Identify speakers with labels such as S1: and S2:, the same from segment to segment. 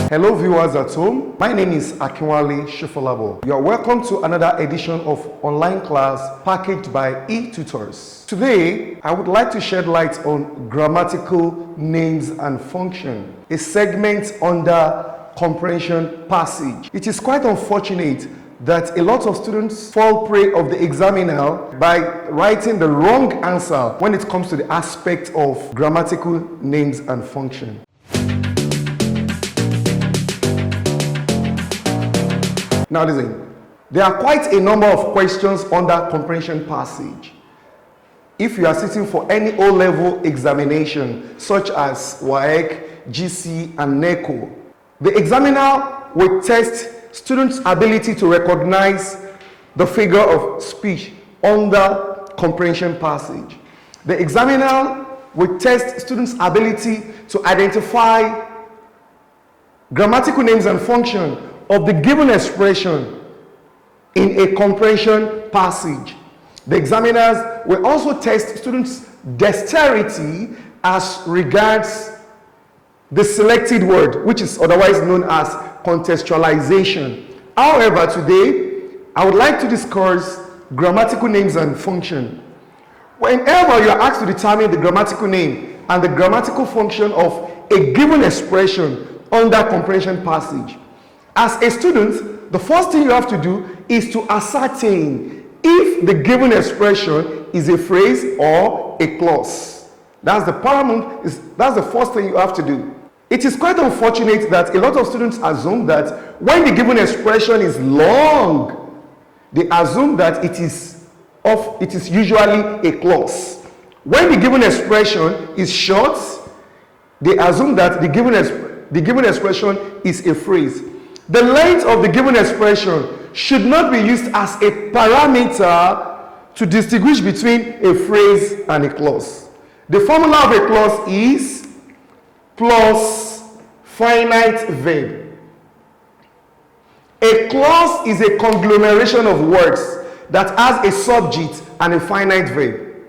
S1: Hello viewers at home, my name is Akinwale Shifalabo. You are welcome to another edition of online class packaged by eTUTORs. Today, I would like to shed light on grammatical names and function, a segment under comprehension passage. It is quite unfortunate that a lot of students fall prey of the examiner by writing the wrong answer when it comes to the aspect of grammatical names and function. Now listen, there are quite a number of questions under comprehension passage. If you are sitting for any O-level examination such as WAEC, GC and NECO, the examiner will test students' ability to recognize the figure of speech under comprehension passage. The examiner will test students' ability to identify grammatical names and function of the given expression in a comprehension passage. The examiners will also test students' dexterity as regards the selected word, which is otherwise known as contextualization. However, today, I would like to discuss grammatical names and function. Whenever you are asked to determine the grammatical name and the grammatical function of a given expression under comprehension passage, as a student, the first thing you have to do is to ascertain if the given expression is a phrase or a clause. That's the first thing you have to do. It is quite unfortunate that a lot of students assume that when the given expression is long, they assume that it is usually a clause. When the given expression is short, they assume that the given expression is a phrase. The length of the given expression should not be used as a parameter to distinguish between a phrase and a clause. The formula of a clause is plus finite verb. A clause is a conglomeration of words that has a subject and a finite verb,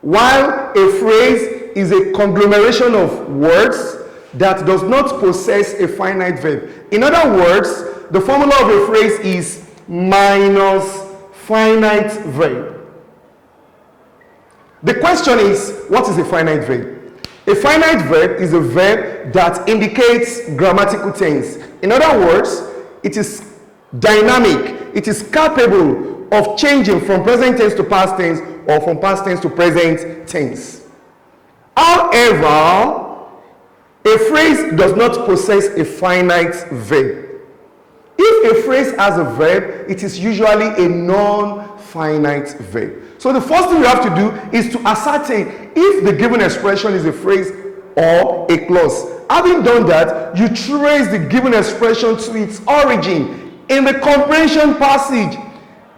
S1: while a phrase is a conglomeration of words that does not possess a finite verb. In other words, the formula of a phrase is minus finite verb. The question is, what is a finite verb? A finite verb is a verb that indicates grammatical tense. In other words, it is dynamic. It is capable of changing from present tense to past tense or from past tense to present tense. However, a phrase does not possess a finite verb. If a phrase has a verb, it is usually a non-finite verb. So the first thing you have to do is to ascertain if the given expression is a phrase or a clause. Having done that, you trace the given expression to its origin in the comprehension passage.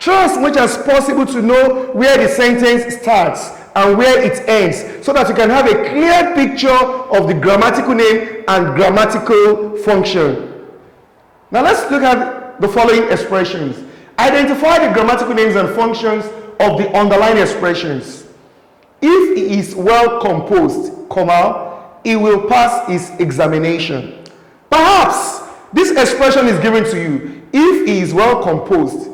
S1: Try as much as possible to know where the sentence starts and where it ends, so that you can have a clear picture of the grammatical name and grammatical function. Now let's look at the following expressions. Identify the grammatical names and functions of the underlying expressions. If he is well composed, he will pass his examination. Perhaps this expression is given to you. If he is well composed,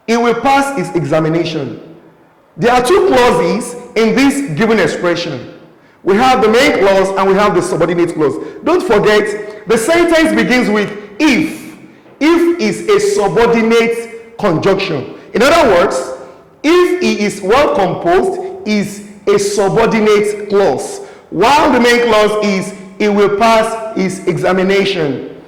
S1: he will pass his examination. There are two clauses in this given expression. We have the main clause and we have the subordinate clause. Don't forget, the sentence begins with if. If is a subordinate conjunction. In other words, if he is well composed is a subordinate clause, while the main clause is he will pass his examination.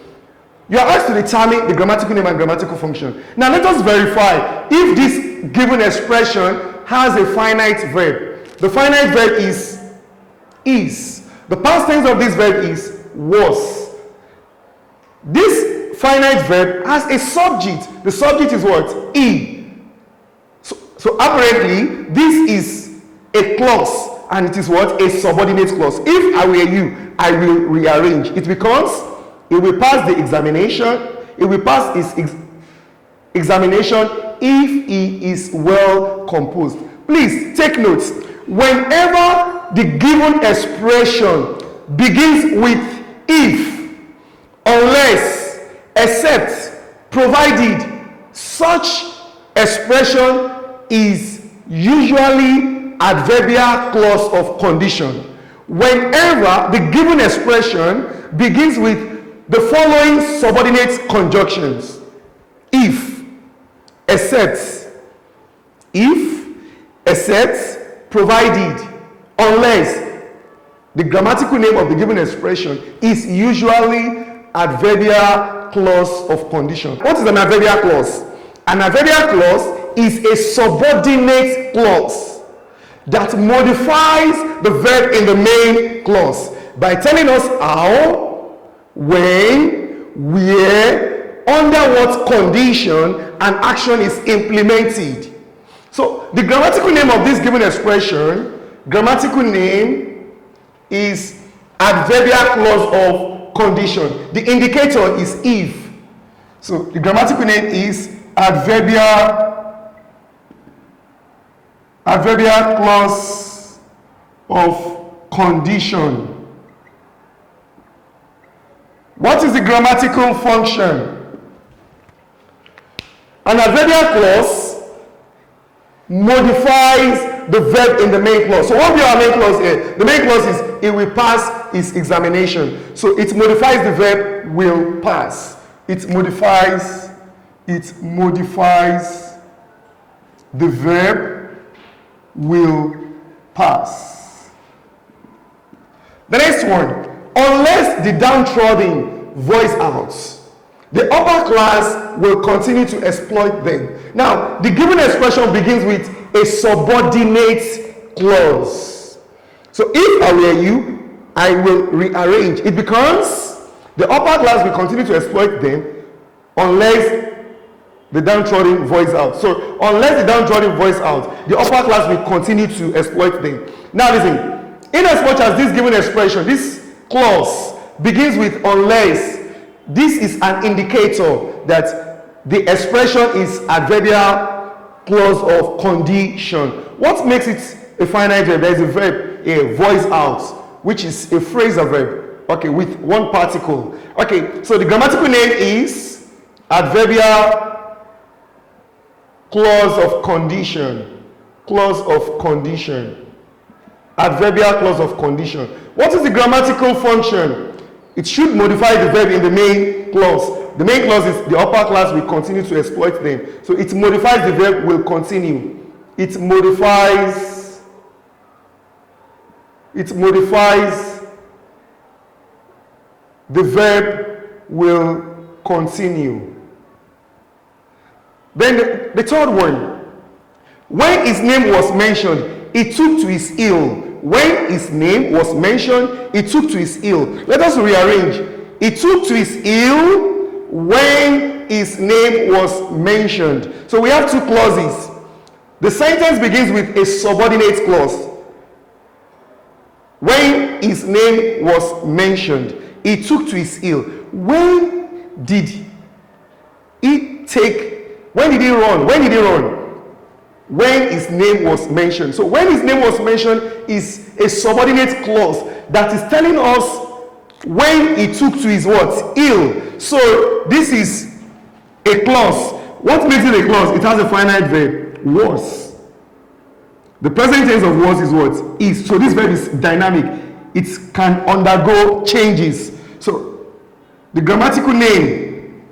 S1: You are asked to determine the grammatical name and grammatical function. Now let us verify if this given expression has a finite verb. The finite verb is. The past tense of this verb is was. This finite verb has a subject. The subject is what? He. So apparently, this is a clause and it is what? A subordinate clause. If I were you, I will rearrange. It becomes, he will pass the examination. He will pass his examination if he is well composed. Please take notes. Whenever the given expression begins with if, unless, except, provided. Such expression is usually adverbial clause of condition. Whenever the given expression begins with the following subordinate conjunctions: if, except, provided, unless. The grammatical name of the given expression is usually adverbial clause of condition. What is an adverbial clause? An adverbial clause is a subordinate clause that modifies the verb in the main clause by telling us how, when, where, under what condition an action is implemented. So the grammatical name of this given expression, grammatical name is adverbial clause of condition. The indicator is if. So the grammatical name is adverbial clause of condition. What is the grammatical function? An adverbial clause modifies the verb in the main clause. So what will be our main clause here? The main clause is it will pass its examination. So it modifies the verb will pass. It modifies the verb will pass. The next one, unless the downtrodden voice out, the upper class will continue to exploit them. Now, the given expression begins with a subordinate clause. So if I were you, I will rearrange. It becomes the upper class will continue to exploit them unless the downtrodden voice out. So unless the downtrodden voice out, the upper class will continue to exploit them. Now listen, in as much as this given expression, this clause begins with unless, this is an indicator that the expression is adverbial clause of condition. What makes it a finite verb? There is a verb, a voice out, which is a phrasal verb, okay, with one particle. Okay, so the grammatical name is adverbial clause of condition. Clause of condition. Adverbial clause of condition. What is the grammatical function? It should modify the verb in the main clause. The main clause is the upper class will continue to exploit them. So it modifies the verb will continue. It modifies the verb will continue. Then the third one, when his name was mentioned, he took to his ill. When his name was mentioned, he took to his ill. Let us rearrange. He took to his ill when his name was mentioned. So we have two clauses. The sentence begins with a subordinate clause. When his name was mentioned, he took to his ill. When did he take? When did he run? When did he run? When his name was mentioned. So when his name was mentioned is a subordinate clause that is telling us when he took to his what? Ill. So this is a clause. What makes it a clause? It has a finite verb, was. The present tense of was is what? Is. So this verb is dynamic. It can undergo changes. So the grammatical name,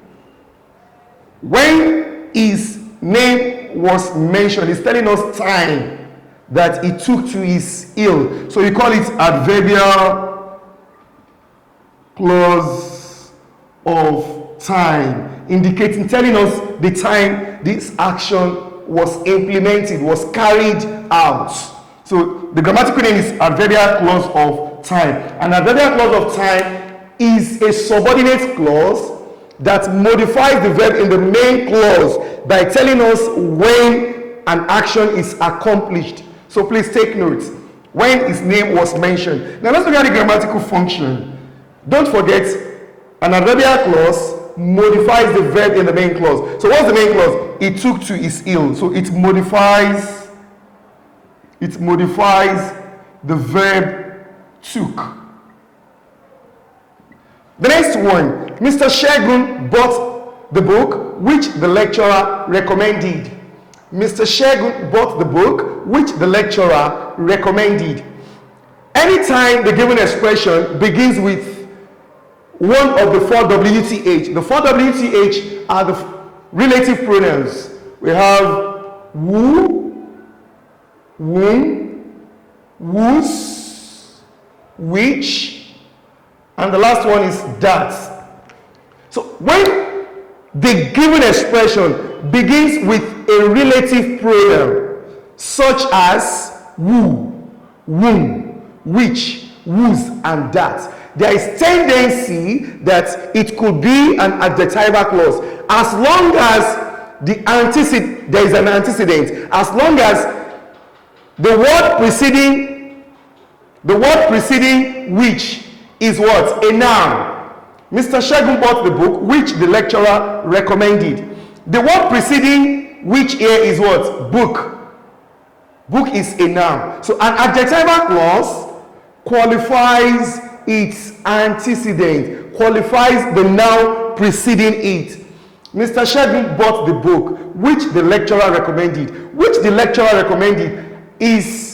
S1: when his name was mentioned, is telling us time that he took to his ill. So you call it adverbial clause of time, indicating, telling us the time this action was implemented, was carried out. So the grammatical name is adverbial clause of time. An adverbial clause of time is a subordinate clause that modifies the verb in the main clause by telling us when an action is accomplished. So please take note. When his name was mentioned. Now let's look at the grammatical function. Don't forget, an adverbial clause modifies the verb in the main clause. So what's the main clause? It took to his ill. So it modifies the verb took. The next one, Mr. Shegun bought the book which the lecturer recommended. Mr. Shegun bought the book which the lecturer recommended. Anytime the given expression begins with one of the four WTH, the four WTH are the relative pronouns. We have who, whom, whose, which, and the last one is that. So when the given expression begins with a relative pronoun such as who, whom, which, whose, and that, there is tendency that it could be an adjectival clause as long as there is an antecedent, as long as the word preceding which is what? A noun. Mr. Shegun bought the book which the lecturer recommended. The word preceding which here is what? Book. Book is a noun. So an adjectival clause qualifies its antecedent, qualifies the noun preceding it. Mr. Shegun bought the book which the lecturer recommended. Which the lecturer recommended is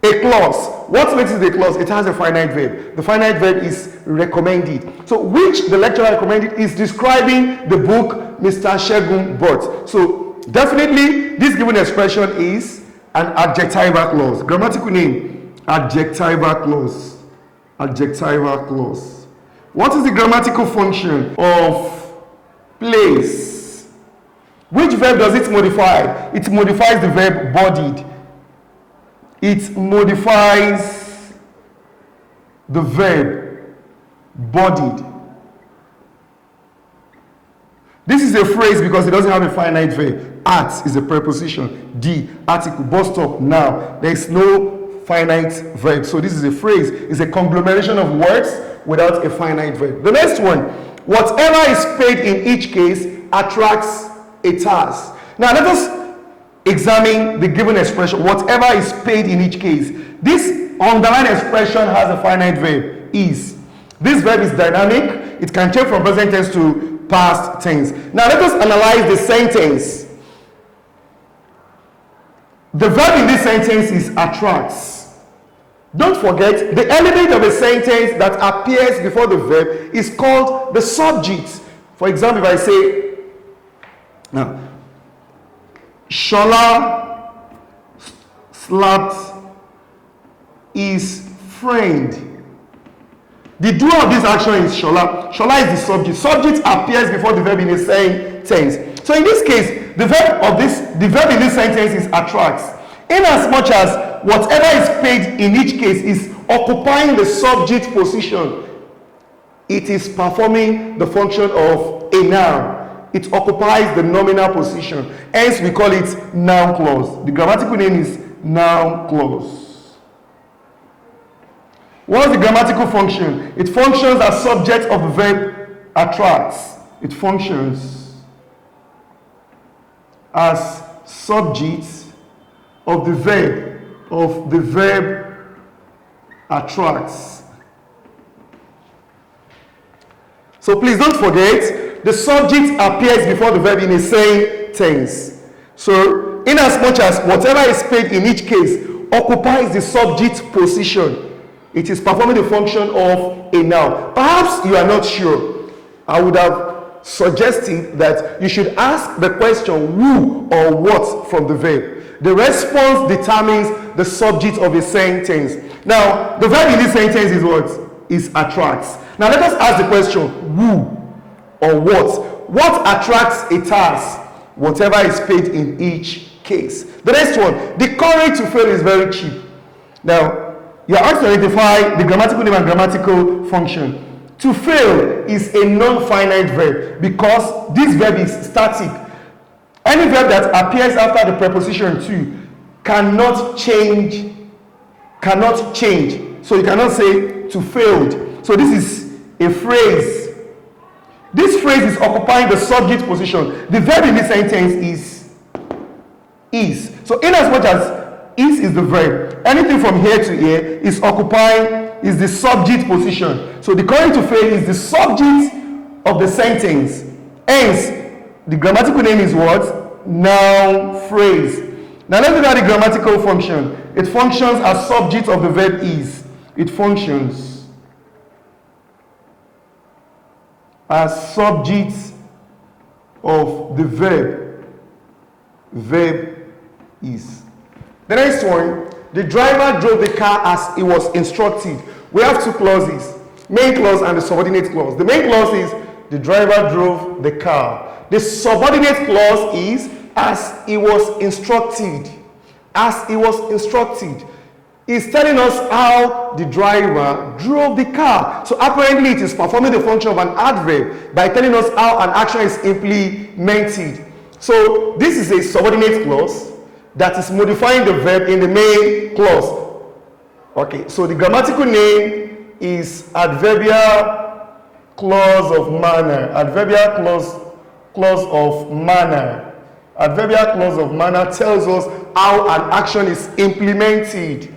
S1: a clause. What makes it a clause? It has a finite verb. The finite verb is recommended. So which the lecturer recommended is describing the book Mr. Shegun bought. So definitely this given expression is an adjectival clause. Grammatical name, adjectival clause. Adjectival clause. What is the grammatical function of place? Which verb does it modify? It modifies the verb bodied. It modifies the verb bodied. This is a phrase because it doesn't have a finite verb. At is a preposition. The article, bus stop, now. There is no finite verb. So this is a phrase. It's a conglomeration of words without a finite verb. The next one, whatever is paid in each case attracts a task. Now let us examine the given expression, whatever is paid in each case. This underlined expression has a finite verb, is. This verb is dynamic. It can change from present tense to past tense. Now let us analyze the sentence. The verb in this sentence is attracts. Don't forget, the element of a sentence that appears before the verb is called the subject. For example, if I say, now, Shola slapped his friend. The doer of this action is Shola. Shola is the subject. Subject appears before the verb in a sentence. So in this case, the verb in this sentence is attracts. Inasmuch as whatever is paid in each case is occupying the subject position, it is performing the function of a noun. It occupies the nominal position. Hence, we call it noun clause. The grammatical name is noun clause. What is the grammatical function? It functions as subject of the verb attracts. It functions as subject of the verb attracts. So please don't forget, the subject appears before the verb in a sentence. So inasmuch as whatever is paid in each case occupies the subject position, it is performing the function of a noun. Perhaps you are not sure. I would have suggested that you should ask the question who or what from the verb. The response determines the subject of a sentence. Now, the verb in this sentence is what? Is attracts. Now, let us ask the question who or what. What attracts a task? Whatever is paid in each case. The next one, the courage to fail is very cheap. Now, you are asked to identify the grammatical name and grammatical function. To fail is a non-finite verb because this verb is static. Any verb that appears after the preposition to cannot change. So you cannot say to failed. So this is a phrase. This phrase is occupying the subject position. The verb in this sentence is. So inasmuch as is the verb, anything from here to here is occupying is the subject position. So the current to fail is the subject of the sentence. Hence, the grammatical name is what? Noun phrase. Now let's look at the grammatical function. It functions as subject of the verb is. It functions as subject of the verb is. The next one, the driver drove the car as he was instructed. We have two clauses, main clause and the subordinate clause. The main clause is the driver drove the car. The subordinate clause is as he was instructed. As he was instructed. It's telling us how the driver drove the car. So apparently it is performing the function of an adverb by telling us how an action is implemented. So this is a subordinate clause that is modifying the verb in the main clause. Okay, so the grammatical name is adverbial clause of manner. Adverbial clause of manner. Adverbial clause of manner tells us how an action is implemented.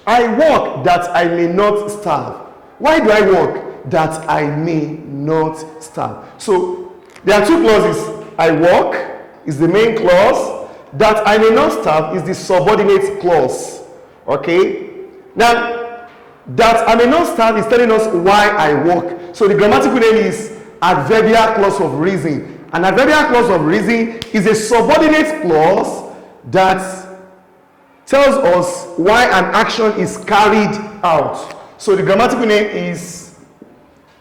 S1: I work that I may not starve. Why do I work? That I may not starve. So there are two clauses. I work is the main clause. That I may not starve is the subordinate clause. Okay? Now, that I may not starve is telling us why I work. So the grammatical name is adverbial clause of reason. An adverbial clause of reason is a subordinate clause that tells us why an action is carried out. So the grammatical name is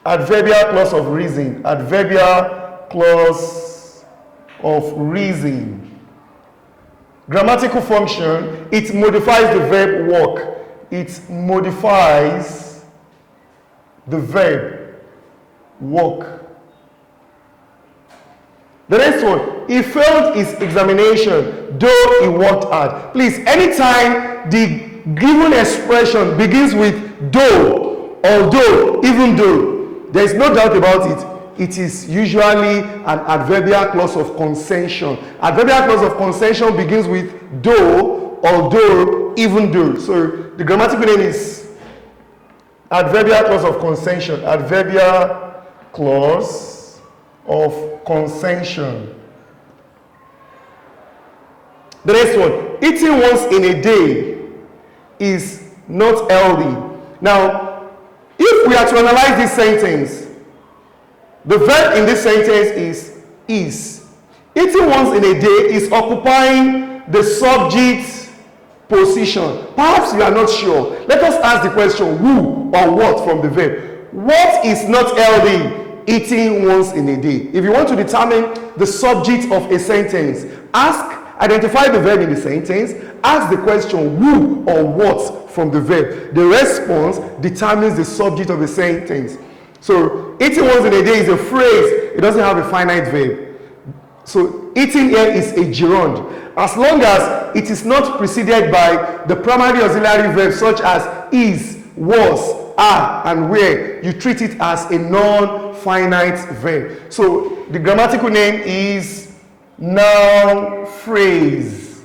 S1: adverbial clause of reason. Adverbial clause of reason. Grammatical function, it modifies the verb work. It modifies the verb work. The next one, he failed his examination though he worked hard. Please, anytime the given expression begins with though, although, even though, there is no doubt about it, it is usually an adverbial clause of concession. Adverbial clause of concession begins with though, although, even though. So the grammatical name is adverbial clause of concession. Adverbial clause of concession. The next one, eating once in a day is not healthy. Now, if we are to analyze this sentence, the verb in this sentence is. Eating once in a day is occupying the subject position. Perhaps you are not sure. Let us ask the question, who or what from the verb. What is not healthy? Eating once in a day. If you want to determine the subject of a sentence, identify the verb in the sentence, ask the question who or what from the verb. The response determines the subject of the sentence. So eating once in a day is a phrase. It doesn't have a finite verb. So eating here is a gerund. As long as it is not preceded by the primary auxiliary verb such as is, was, are, and where, you treat it as a non-finite verb. So the grammatical name is noun phrase.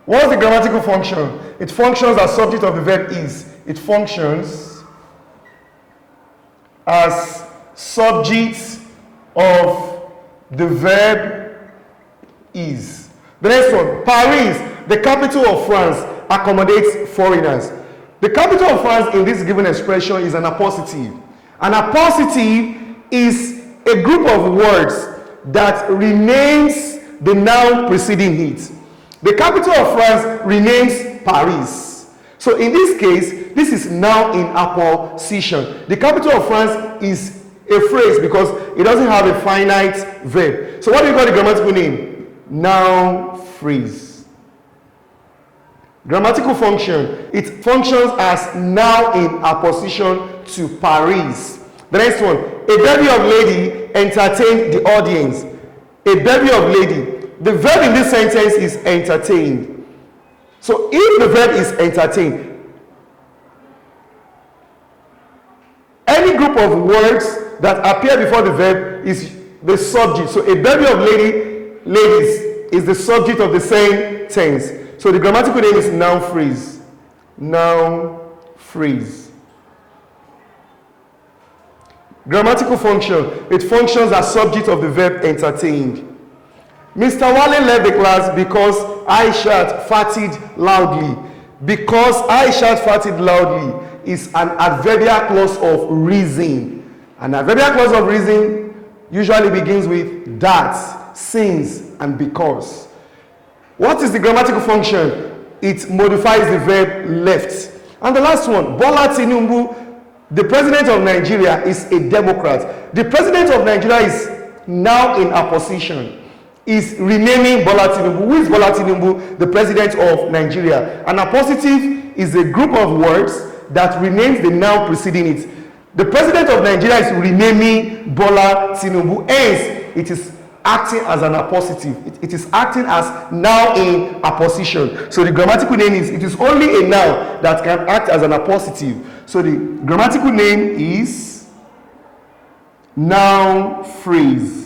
S1: What's the grammatical function? It functions as subject of the verb is. It functions as subject of the verb is. The next one, Paris, the capital of France, accommodates foreigners. The capital of France in this given expression is an appositive. An appositive is a group of words that renames the noun preceding it. The capital of France renames Paris. So in this case, this is noun in apposition. The capital of France is a phrase because it doesn't have a finite verb. So what do you call the grammatical name? Noun phrase. Grammatical function, it functions as noun in apposition to Paris. The next one, a bevy of lady entertained the audience. A bevy of lady. The verb in this sentence is entertained. So if the verb is entertained, any group of words that appear before the verb is the subject. So a bevy of ladies is the subject of the same tense. So the grammatical name is noun phrase. Noun phrase. Grammatical function. It functions as subject of the verb entertained. Mr. Wale left the class because Aishat farted loudly. Because Aishat farted loudly is an adverbial clause of reason. An adverbial clause of reason usually begins with that, since, and because. What is the grammatical function? It modifies the verb left. And the last one, Bola Tinubu, the president of Nigeria, is a Democrat. The president of Nigeria is now in opposition. Is renaming Bola Tinubu. Who is Bola Tinubu? The president of Nigeria. An appositive is a group of words that renames the noun preceding it. The president of Nigeria is renaming Bola Tinubu. Hence, it is acting as an appositive. It is acting as now in apposition. So the grammatical name is, it is only a noun that can act as an appositive. So the grammatical name is noun phrase.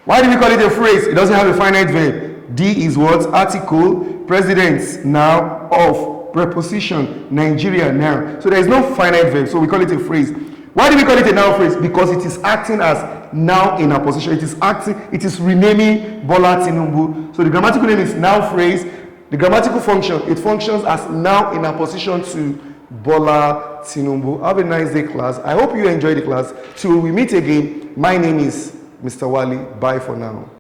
S1: Why do we call it a phrase? It doesn't have a finite verb. D is what? Article, president, noun, of, preposition, Nigeria, noun. So there is no finite verb, so we call it a phrase. Why do we call it a noun phrase? Because it is acting as noun in apposition. It is renaming Bola Tinubu. So the grammatical name is noun phrase. The grammatical function, it functions as noun in apposition to Bola Tinubu. Have a nice day, class. I hope you enjoyed the class. Till we meet again, my name is Mr. Wale. Bye for now.